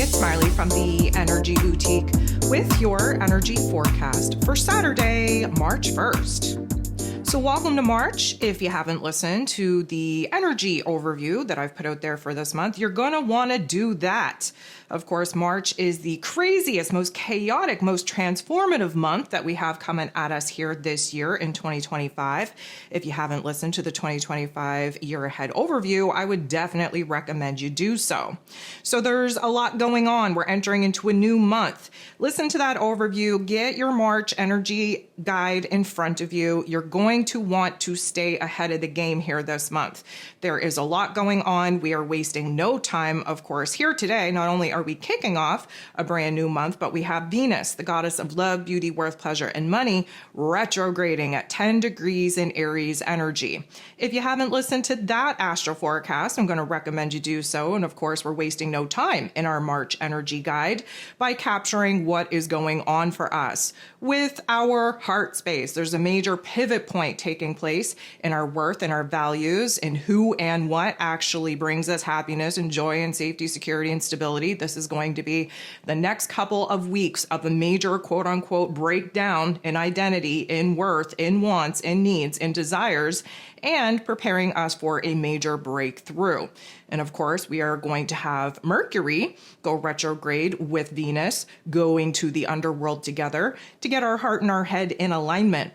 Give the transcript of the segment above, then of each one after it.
it's Marley from the Energy Boutique with your energy forecast for Saturday, March 1st. So welcome to March. If you haven't listened to the energy overview that I've put out there for this month, you're going to want to do that. Of course, March is the craziest, most chaotic, most transformative month that we have coming at us here this year in 2025. If you haven't listened to the 2025 year ahead overview, I would definitely recommend you do so. So there's a lot going on. We're entering into a new month. Listen to that overview. Get your March energy guide in front of you. You're going to want to stay ahead of the game here this month. There is a lot going on. We are wasting no time, of course, here today. Not only are we kicking off a brand new month, but we have Venus, the goddess of love, beauty, worth, pleasure, and money, retrograding at 10 degrees in Aries energy. If you haven't listened to that astro forecast, I'm going to recommend you do so. And of course, we're wasting no time in our March energy guide by capturing what is going on for us with our heart space. There's a major pivot point taking place in our worth and our values and who and what actually brings us happiness and joy and safety, security, and stability. This is going to be the next couple of weeks of a major quote unquote breakdown in identity, in worth, in wants, in needs, in desires, and preparing us for a major breakthrough. And of course, we are going to have Mercury go retrograde with Venus going to the underworld together to get our heart and our head in alignment.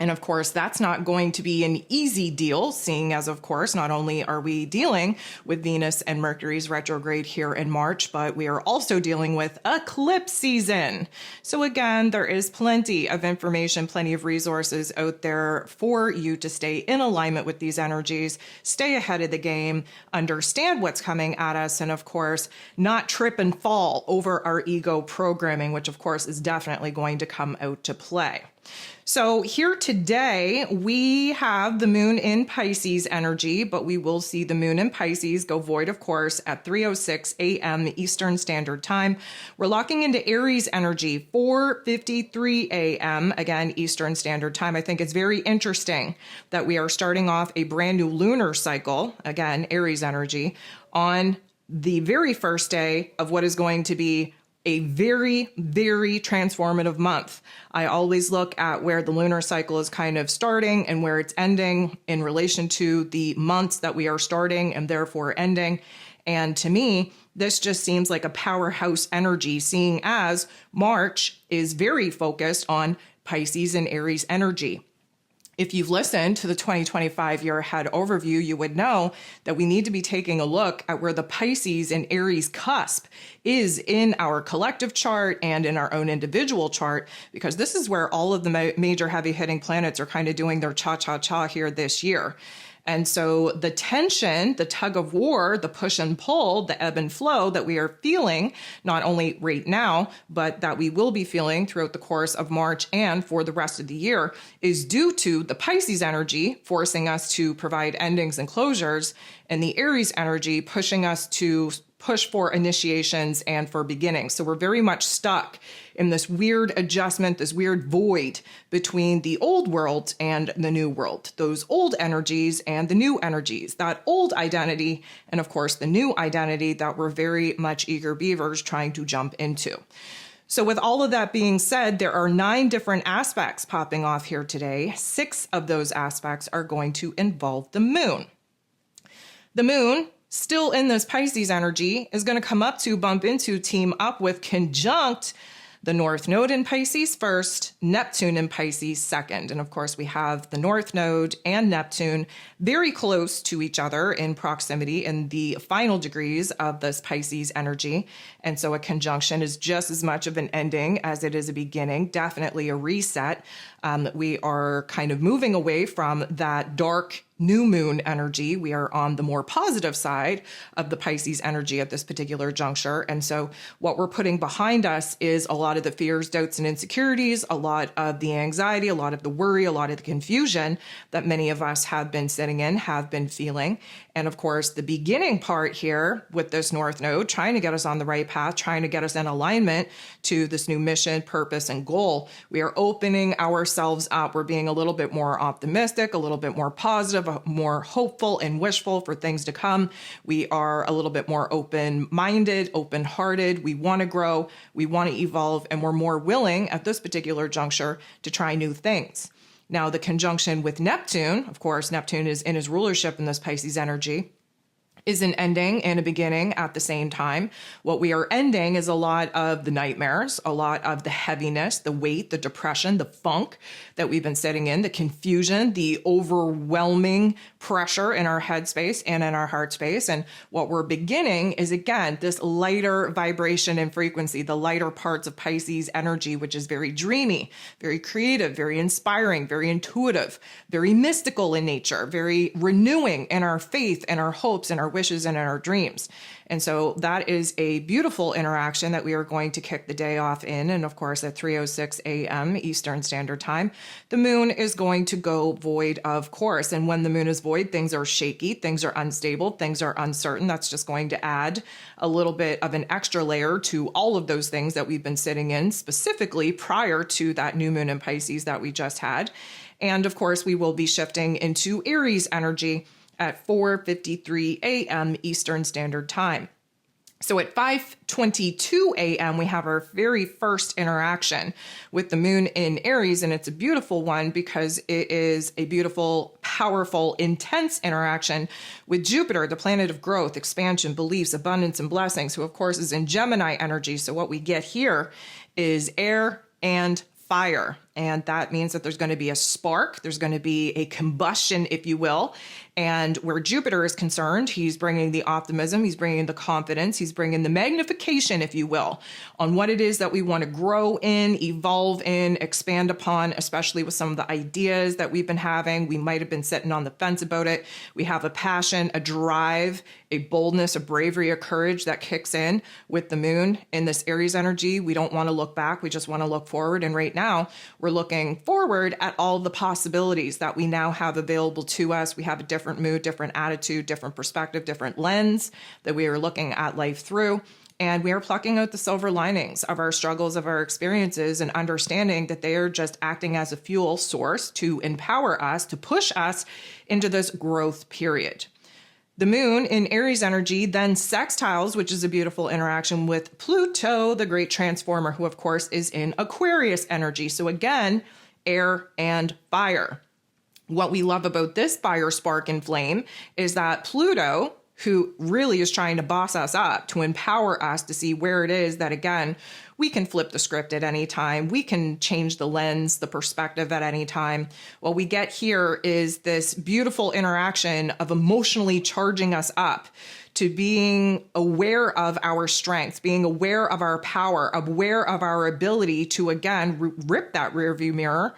And of course, that's not going to be an easy deal, seeing as, of course, not only are we dealing with Venus and Mercury's retrograde here in March, but we are also dealing with eclipse season. So again, there is plenty of information, plenty of resources out there for you to stay in alignment with these energies, stay ahead of the game, understand what's coming at us, and of course, not trip and fall over our ego programming, which of course is definitely going to come out to play. So here today, we have the moon in Pisces energy, but we will see the moon in Pisces go void, of course, at 3:06 a.m. Eastern Standard Time. We're locking into Aries energy, 4:53 a.m., again, Eastern Standard Time. I think it's very interesting that we are starting off a brand new lunar cycle, again, Aries energy, on the very first day of what is going to be a very, very transformative month. I always look at where the lunar cycle is kind of starting and where it's ending in relation to the months that we are starting and therefore ending. And to me, this just seems like a powerhouse energy, seeing as March is very focused on Pisces and Aries energy. If you've listened to the 2025 year ahead overview, you would know that we need to be taking a look at where the Pisces and Aries cusp is in our collective chart and in our own individual chart, because this is where all of the major heavy hitting planets are kind of doing their cha-cha-cha here this year. And so the tension, the tug of war, the push and pull, the ebb and flow that we are feeling, not only right now, but that we will be feeling throughout the course of March and for the rest of the year, is due to the Pisces energy forcing us to provide endings and closures, and the Aries energy pushing us to push for initiations and for beginnings. So we're very much stuck in this weird adjustment, this weird void between the old world and the new world, those old energies and the new energies, that old identity, and of course, the new identity that we're very much eager beavers trying to jump into. So with all of that being said, there are 9 different aspects popping off here today. 6 of those aspects are going to involve the moon. The moon, still in this Pisces energy, is going to come up to, bump into, team up with, conjunct the North Node in Pisces first, Neptune in Pisces second. And of course, we have the North Node and Neptune very close to each other in proximity in the final degrees of this Pisces energy. And so a conjunction is just as much of an ending as it is a beginning, definitely a reset. We are kind of moving away from that dark new moon energy. We are on the more positive side of the Pisces energy at this particular juncture. And so what we're putting behind us is a lot of the fears, doubts, and insecurities, a lot of the anxiety, a lot of the worry, a lot of the confusion that many of us have been sitting in, have been feeling. And of course, the beginning part here with this North Node, trying to get us on the right path, trying to get us in alignment to this new mission, purpose, and goal. We are opening ourselves up. We're being a little bit more optimistic, a little bit more positive, more hopeful and wishful for things to come. We are a little bit more open-minded, open-hearted. We want to grow, we want to evolve, and we're more willing at this particular juncture to try new things. Now, the conjunction with Neptune, of course, Neptune is in his rulership in this Pisces energy, is an ending and a beginning at the same time. What we are ending is a lot of the nightmares, a lot of the heaviness, the weight, the depression, the funk that we've been sitting in, the confusion, the overwhelming pressure in our head space and in our heart space. And what we're beginning is, again, this lighter vibration and frequency, the lighter parts of Pisces energy, which is very dreamy, very creative, very inspiring, very intuitive, very mystical in nature, very renewing in our faith and our hopes and our wishes and in our dreams. And so that is a beautiful interaction that we are going to kick the day off in. And of course, at 3:06 a.m. Eastern Standard Time, the moon is going to go void, of course. And when the moon is void, things are shaky, things are unstable, things are uncertain. That's just going to add a little bit of an extra layer to all of those things that we've been sitting in, specifically prior to that new moon in Pisces that we just had. And of course, we will be shifting into Aries energy at 4:53 a.m. Eastern Standard Time. So at 5:22 a.m., we have our very first interaction with the moon in Aries, and it's a beautiful one because it is a beautiful, powerful, intense interaction with Jupiter, the planet of growth, expansion, beliefs, abundance, and blessings, who of course is in Gemini energy. So what we get here is air and fire. And that means that there's going to be a spark, there's going to be a combustion, if you will. And where Jupiter is concerned, he's bringing the optimism, he's bringing the confidence, he's bringing the magnification, if you will, on what it is that we want to grow in, evolve in, expand upon, especially with some of the ideas that we've been having. We might have been sitting on the fence about it. We have a passion, a drive, a boldness, a bravery, a courage that kicks in with the moon in this Aries energy. We don't want to look back. We just want to look forward. And right now, we're looking forward at all the possibilities that we now have available to us. We have a different mood, different attitude, different perspective, different lens that we are looking at life through. And we are plucking out the silver linings of our struggles, of our experiences, and understanding that they are just acting as a fuel source to empower us, to push us into this growth period. The moon in Aries energy then sextiles, which is a beautiful interaction, with Pluto, the great transformer, who of course is in Aquarius energy. So again, air and fire. What we love about this fire, spark, and flame is that Pluto, who really is trying to boss us up, to empower us to see where it is that, again, we can flip the script at any time. We can change the lens, the perspective at any time. What we get here is this beautiful interaction of emotionally charging us up to being aware of our strengths, being aware of our power, aware of our ability to, again, rip that rearview mirror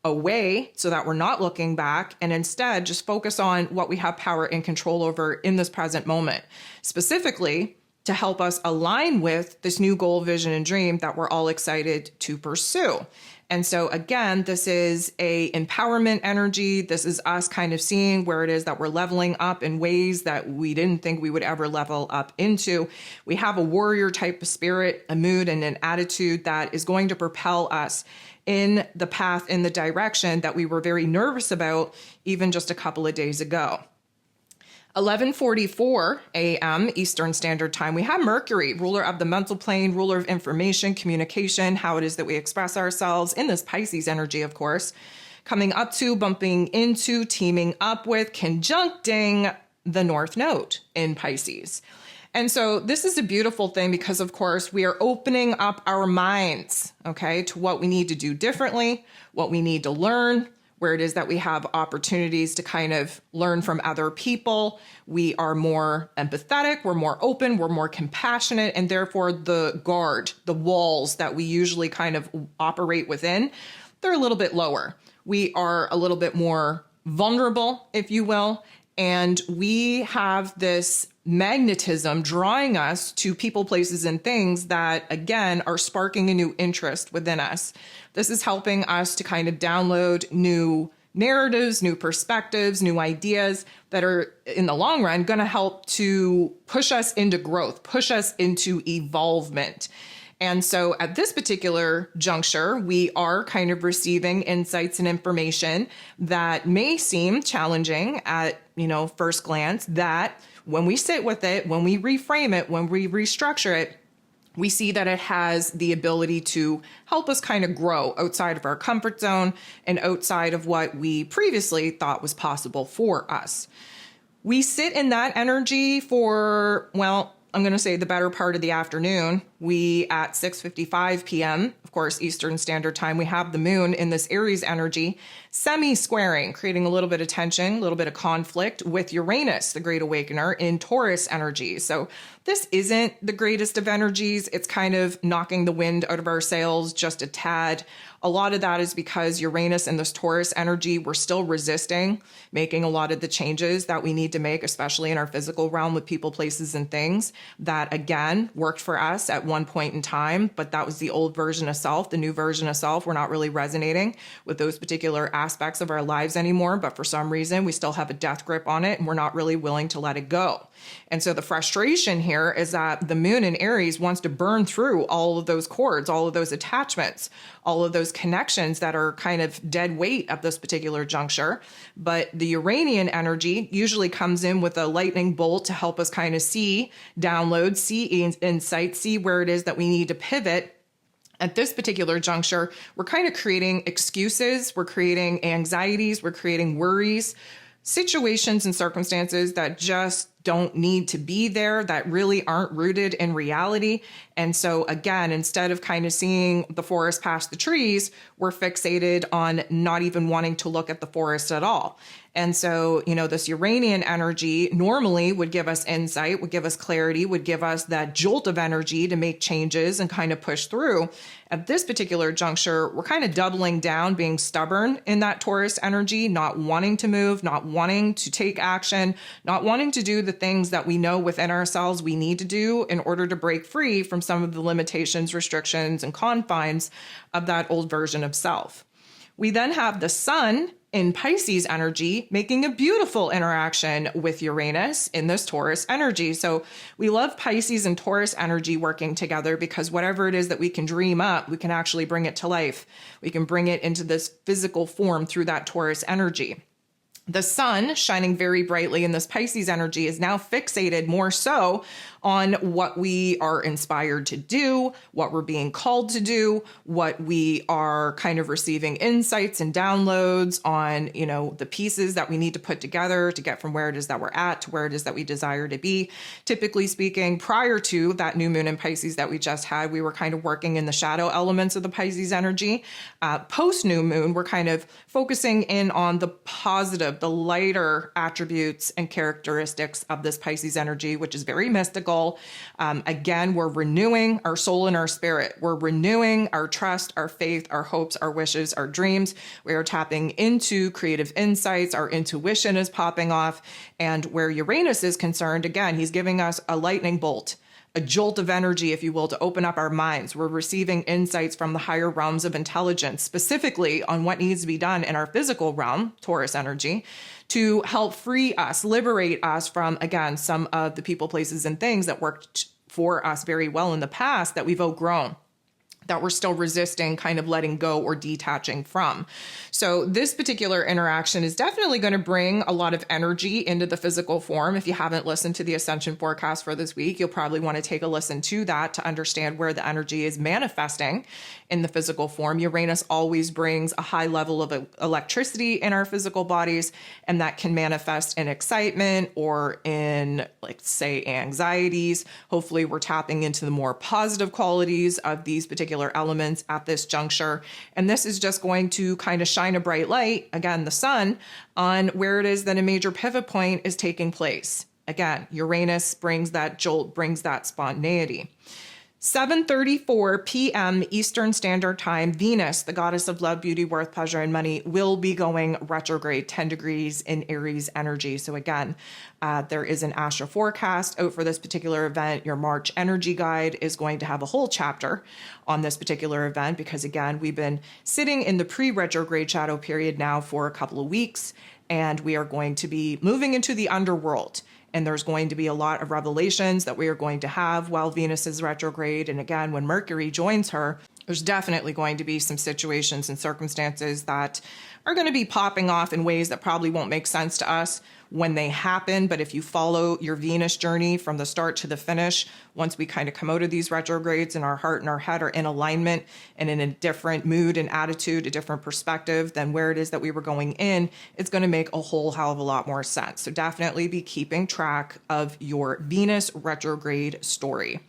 away so that we're not looking back, and instead just focus on what we have power and control over in this present moment, specifically to help us align with this new goal, vision, and dream that we're all excited to pursue. And so again, this is a empowerment energy. This is us kind of seeing where it is that we're leveling up in ways that we didn't think we would ever level up into. We have a warrior type of spirit, a mood, and an attitude that is going to propel us in the path, in the direction that we were very nervous about even just a couple of days ago. 11:44 a.m. Eastern Standard Time, we have Mercury, ruler of the mental plane, ruler of information, communication, how it is that we express ourselves in this Pisces energy, of course, coming up to, bumping into, teaming up with, conjuncting the North Node in Pisces. And so this is a beautiful thing because, of course, we are opening up our minds, okay, to what we need to do differently, what we need to learn, where it is that we have opportunities to kind of learn from other people. We are more empathetic, we're more open, we're more compassionate, and therefore the guard, the walls that we usually kind of operate within, they're a little bit lower. We are a little bit more vulnerable, if you will, and we have this magnetism drawing us to people, places, and things that, again, are sparking a new interest within us. This is helping us to kind of download new narratives, new perspectives, new ideas that are, in the long run, going to help to push us into growth, push us into evolvement. And so at this particular juncture, we are kind of receiving insights and information that may seem challenging at, first glance, that when we sit with it, when we reframe it, when we restructure it, we see that it has the ability to help us kind of grow outside of our comfort zone and outside of what we previously thought was possible for us. We sit in that energy for, I'm going to say the better part of the afternoon. We at 6:55 p.m., of course, Eastern Standard Time, we have the moon in this Aries energy semi-squaring, creating a little bit of tension, a little bit of conflict with Uranus, the Great Awakener, in Taurus energy. So this isn't the greatest of energies. It's kind of knocking the wind out of our sails just a tad. A lot of that is because Uranus and this Taurus energy, we're still resisting making a lot of the changes that we need to make, especially in our physical realm with people, places, and things that, again, worked for us at one point in time, but that was the old version of self. The new version of self, we're not really resonating with those particular aspects of our lives anymore, but for some reason, we still have a death grip on it, and we're not really willing to let it go. And so the frustration here is that the moon in Aries wants to burn through all of those cords, all of those attachments, all of those connections that are kind of dead weight at this particular juncture. But the Uranian energy usually comes in with a lightning bolt to help us kind of see, download, see insight, see where it is that we need to pivot. At this particular juncture, we're kind of creating excuses, we're creating anxieties, we're creating worries, situations and circumstances that just don't need to be there, that really aren't rooted in reality. And so again, instead of kind of seeing the forest past the trees, we're fixated on not even wanting to look at the forest at all. And so, this Uranian energy normally would give us insight, would give us clarity, would give us that jolt of energy to make changes and kind of push through. At this particular juncture, we're kind of doubling down, being stubborn in that Taurus energy, not wanting to move, not wanting to take action, not wanting to do the things that we know within ourselves we need to do in order to break free from some of the limitations, restrictions, and confines of that old version of self. We then have the sun in Pisces energy making a beautiful interaction with Uranus in this Taurus energy. So we love Pisces and Taurus energy working together because whatever it is that we can dream up, we can actually bring it to life. We can bring it into this physical form through that Taurus energy. The sun, shining very brightly in this Pisces energy, is now fixated more so on what we are inspired to do, what we're being called to do, what we are kind of receiving insights and downloads on, the pieces that we need to put together to get from where it is that we're at to where it is that we desire to be. Typically speaking, prior to that new moon in Pisces that we just had, we were kind of working in the shadow elements of the Pisces energy. Post new moon, we're kind of focusing in on the positive, the lighter attributes and characteristics of this Pisces energy, which is very mystical. Again, we're renewing our soul and our spirit. We're renewing our trust, our faith, our hopes, our wishes, our dreams. We are tapping into creative insights. Our intuition is popping off. And where Uranus is concerned, again, he's giving us a lightning bolt, a jolt of energy, if you will, to open up our minds. We're receiving insights from the higher realms of intelligence, specifically on what needs to be done in our physical realm, Taurus energy, to help free us, liberate us from, again, some of the people, places, and things that worked for us very well in the past that we've outgrown, that we're still resisting kind of letting go or detaching from. So this particular interaction is definitely going to bring a lot of energy into the physical form. If you haven't listened to the Ascension forecast for this week, you'll probably want to take a listen to that to understand where the energy is manifesting in the physical form. Uranus always brings a high level of electricity in our physical bodies, and that can manifest in excitement or in, say, anxieties. Hopefully we're tapping into the more positive qualities of these particular elements at this juncture. And this is just going to kind of shine a bright light, again, the sun, on where it is that a major pivot point is taking place. Again, Uranus brings that jolt, brings that spontaneity. 7:34 p.m. Eastern Standard Time, Venus, the goddess of love, beauty, worth, pleasure, and money, will be going retrograde 10 degrees in Aries energy. So again, there is an astro forecast out for this particular event. Your March energy guide is going to have a whole chapter on this particular event because, again, we've been sitting in the pre-retrograde shadow period now for a couple of weeks, and we are going to be moving into the underworld. And there's going to be a lot of revelations that we are going to have while Venus is retrograde. And again, when Mercury joins her, there's definitely going to be some situations and circumstances that are going to be popping off in ways that probably won't make sense to us when they happen. But if you follow your Venus journey from the start to the finish, once we kind of come out of these retrogrades and our heart and our head are in alignment and in a different mood and attitude, a different perspective than where it is that we were going in, it's going to make a whole hell of a lot more sense. So definitely be keeping track of your Venus retrograde story.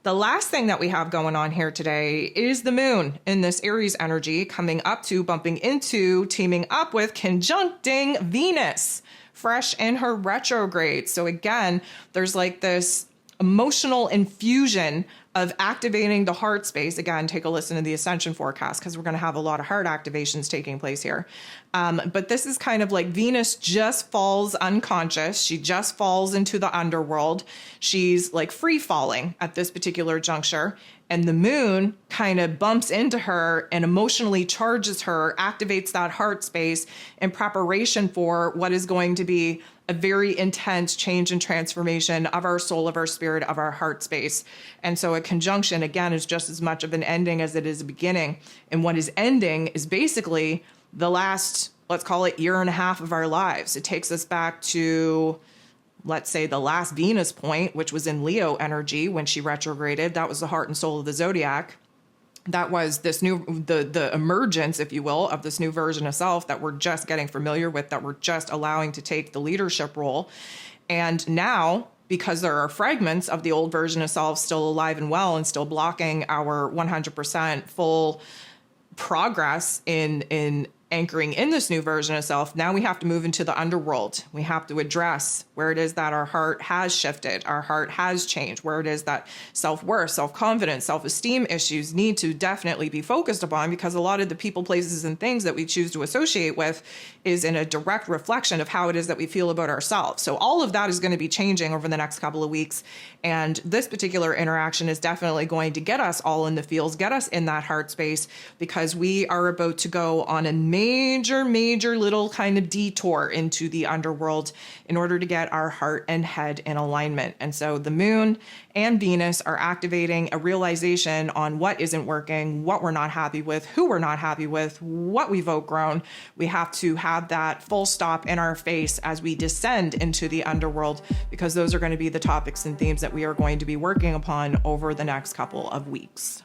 The last thing that we have going on here today is the moon in this Aries energy coming up to, bumping into, teaming up with, conjuncting Venus, fresh in her retrograde. So again, there's like this emotional infusion of activating the heart space. Again, take a listen to the Ascension forecast because we're going to have a lot of heart activations taking place here. But this is kind of like Venus just falls unconscious. She just falls into the underworld. She's like free falling at this particular juncture. And the moon kind of bumps into her and emotionally charges her, activates that heart space in preparation for what is going to be a very intense change and transformation of our soul, of our spirit, of our heart space. And so a conjunction, again, is just as much of an ending as it is a beginning. And what is ending is basically the last, let's call it, year and a half of our lives. It takes us back to, let's say, the last Venus point, which was in Leo energy when she retrograded. That was the heart and soul of the zodiac. That was this new, the emergence, if you will, of this new version of self that we're just getting familiar with, that we're just allowing to take the leadership role. And now, because there are fragments of the old version of self still alive and well and still blocking our 100% full progress in anchoring in this new version of self, now we have to move into the underworld. We have to address where it is that our heart has shifted, our heart has changed, where it is that self-worth, self-confidence, self-esteem issues need to definitely be focused upon, because a lot of the people, places, and things that we choose to associate with is in a direct reflection of how it is that we feel about ourselves. So all of that is going to be changing over the next couple of weeks. And this particular interaction is definitely going to get us all in the feels, get us in that heart space, because we are about to go on a major little kind of detour into the underworld in order to get our heart and head in alignment. And so the moon and Venus are activating a realization on what isn't working, what we're not happy with, who we're not happy with, what we've outgrown. We have to have that full stop in our face as we descend into the underworld, because those are going to be the topics and themes that we are going to be working upon over the next couple of weeks.